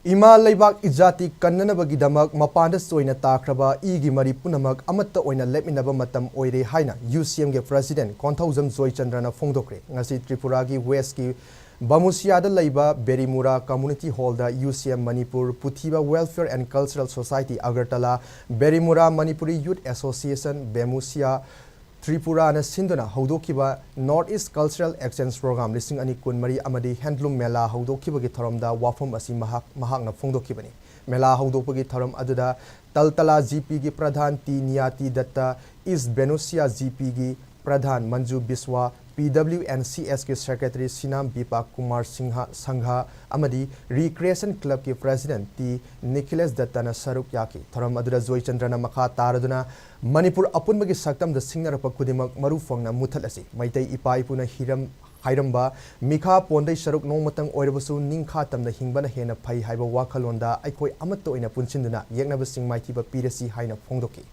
Imphal leibak ijati kananaba-gidamak mapan choina takhraba Eegi mari punamak amata oina lepminaba matam oire haina UCM के President Konthoujam Joychandra na fongdokkhre ngasi Tripura की West की Bamusiada leiba Berimura Community Hall da UCM Manipur Puthiba Welfare and Cultural Society Agartala Berimura Manipuri Youth Association Bemusia Tripura na Sindona Haudokiba North East Cultural Exchange Program listing ani kun mari amadi handloom mela haudokiba gi tharamda wafam asi mahak na fongdokibani mela haudopagi tharam aduda taltala GP gi pradhan ti niyati datta East Benusia GP gi pradhan Manju Biswa PWNCS के secretary सिनाम बिपाक Kumar संघा अमदी recreation club के president T Nikhilesh Dutta न सरुक याकी थरम अदुदा जोयचंद्र न मखा तारदुना Manipur अपुनबगी सक्तम the सिंगनरप खुदिमक मरुफंगना मुथलसी Meitei Ipa इपुना Hiram हाइरम्बा Milkha पोंदै सरुक नोमतंग ओइरबसु निंखा तमना हिंबना हेना फै हाइबा वाखलोंदा अइखोय अमत्त ओइना पुनसिंदुना येकनबसिंग माइथिबा पीरसी हाइना फोंदोकी